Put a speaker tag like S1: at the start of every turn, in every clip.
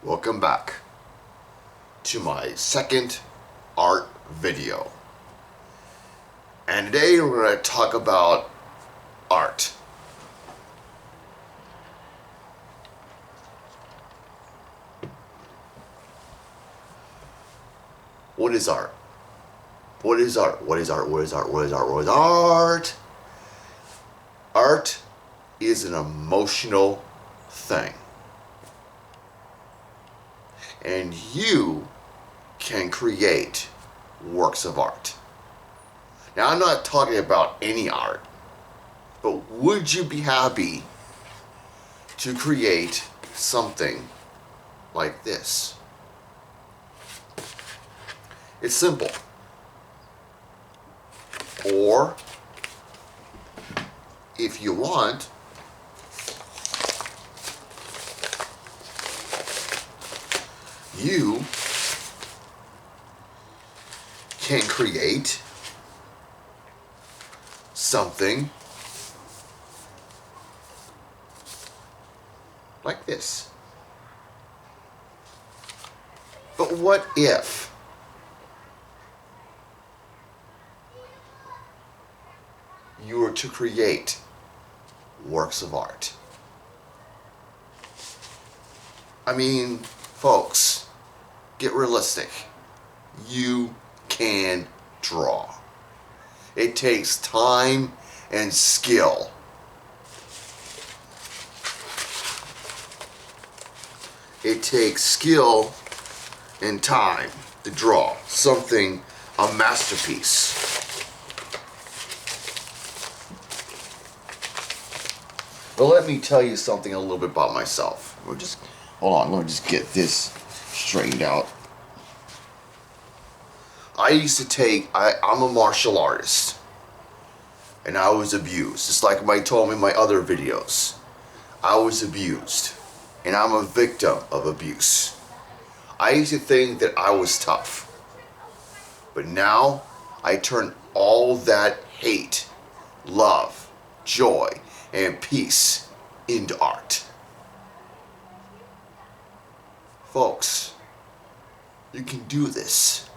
S1: Welcome back to my second art video. And today we're going to talk about art. What is art? What is art? What is art? What is art? What is art? What is art? Art is an emotional thing. And you can create works of art. Now, I'm not talking about any art, but would you be happy to create something like this? It's simple. Or, if you want, you can create something like this. But what if you were to create works of art? I mean, folks, get realistic. You can draw. It takes time and skill. It takes skill and time to draw something, a masterpiece. But let me tell you something a little bit about myself. Hold on, let me just get this straightened out. I'm a martial artist, and I was abused. Just like I told me in my other videos, I was abused, and I'm a victim of abuse. I used to think that I was tough, but now I turn all that hate, love, joy, and peace into art. Folks, you can do this.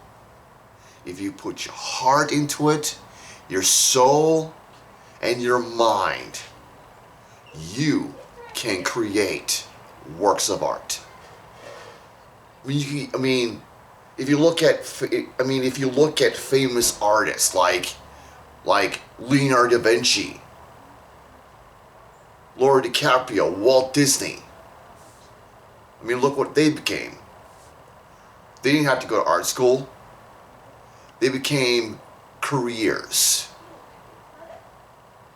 S1: If you put your heart into it, your soul, and your mind, you can create works of art. If you look at famous artists like Leonardo da Vinci, Leonardo DiCaprio, Walt Disney. Look what they became. They didn't have to go to art school. They became careers.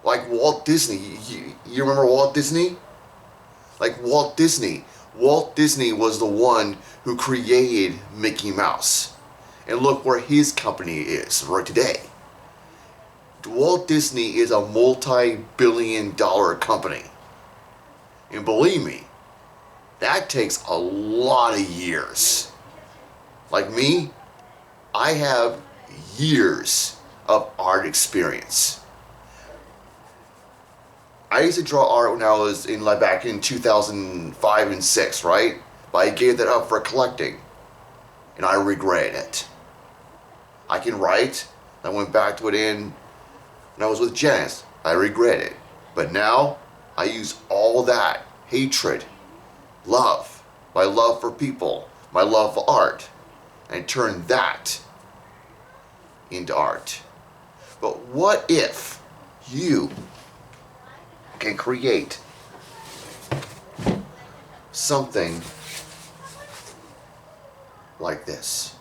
S1: Like Walt Disney. You remember Walt Disney? Like Walt Disney. Walt Disney was the one who created Mickey Mouse. And look where his company is right today. Walt Disney is a multi-billion-dollar company. And believe me, that takes a lot of years. Like me, I have years of art experience. I used to draw art when I was back in 2005 and 6, right? But I gave that up for collecting, and I regret it. I can write. I went back to it when I was with Janice. I regret it. But now, I use all that hatred, love, my love for people, my love for art, and turn that into art. But what if you can create something like this?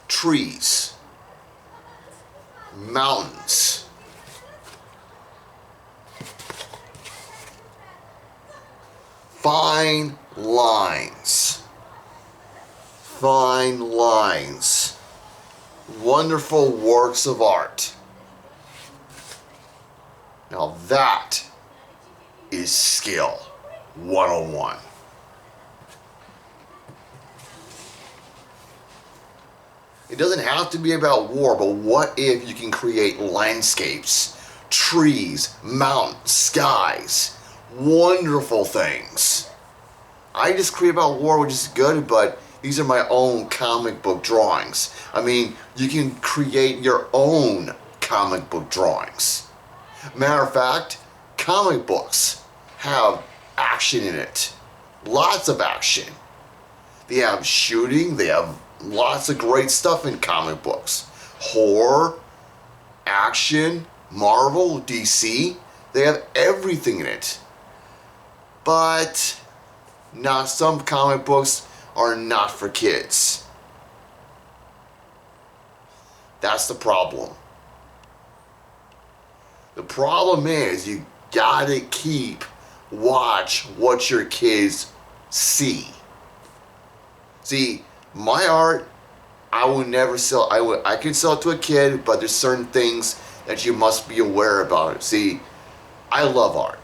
S1: Trees, mountains, fine lines, wonderful works of art. Now that is skill 101. It doesn't have to be about war, but what if you can create landscapes, trees, mountains, skies, wonderful things. I just create about war, which is good, but these are my own comic book drawings. I mean, you can create your own comic book drawings. Matter of fact, comic books have action in it. Lots of action. They have shooting, they have lots of great stuff in comic books. Horror, action, Marvel, DC, they have everything in it. But not some comic books are not for kids. That's the problem. The problem is you gotta watch what your kids see. See, my art, I would never sell. I could sell it to a kid, but there's certain things that you must be aware about it. See, I love art.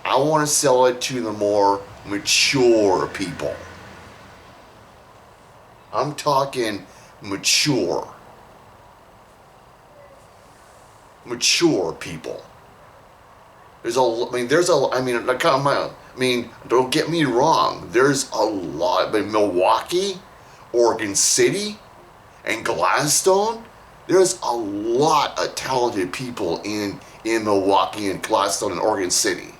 S1: I want to sell it to the more mature people. I'm talking mature people. Don't get me wrong. There's a lot, but Milwaukee, Oregon City, and Gladstone, there's a lot of talented people in Milwaukee and Gladstone and Oregon City.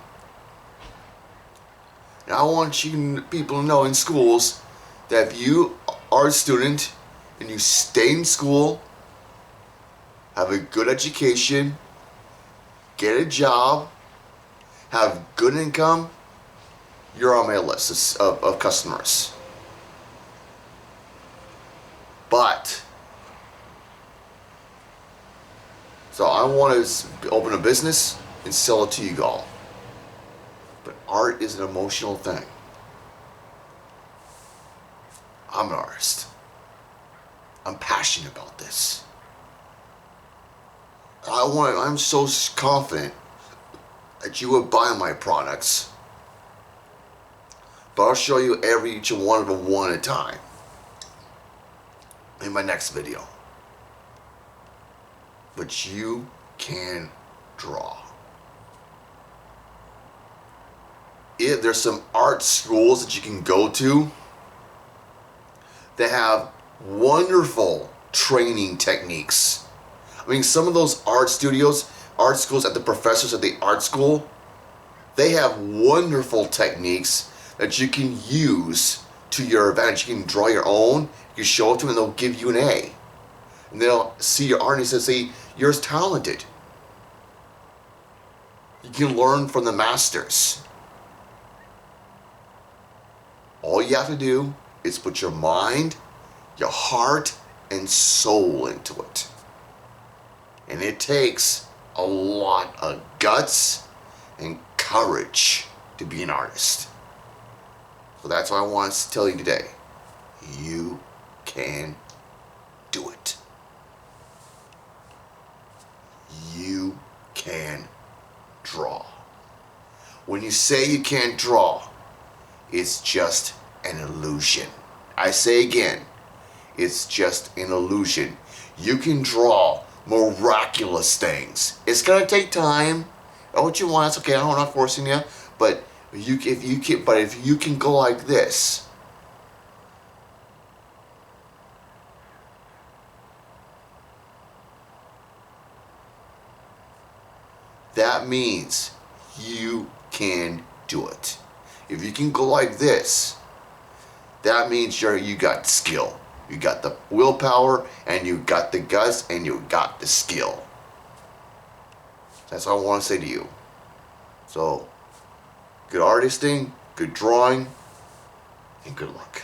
S1: Now I want people to know in schools that if you are a student and you stay in school, have a good education, get a job, have good income, you're on my list of customers. But, so I want to open a business and sell it to you all. But art is an emotional thing. I'm an artist. I'm passionate about this. I'm so confident that you would buy my products. But I'll show you each one of them one at a time in my next video. But you can draw. There's some art schools that you can go to that have wonderful training techniques. I mean, some of those art schools at the professors at the art school, they have wonderful techniques that you can use to your advantage. You can draw your own, you can show it to them, and they'll give you an A. And they'll see your art and they'll say, you're talented. You can learn from the masters. All you have to do is put your mind, your heart, and soul into it. And it takes a lot of guts and courage to be an artist. So that's what I want to tell you today. You can do it. You can draw. When you say you can't draw, it's just an illusion. I say again, it's just an illusion. You can draw miraculous things. It's gonna take time. Oh, what you want, it's okay. I'm not forcing you. But if you can go like this, that means you can do it. If you can go like this, that means you got skill. You got the willpower, and you got the guts, and you got the skill. That's all I want to say to you. So, good artisting, good drawing, and good luck.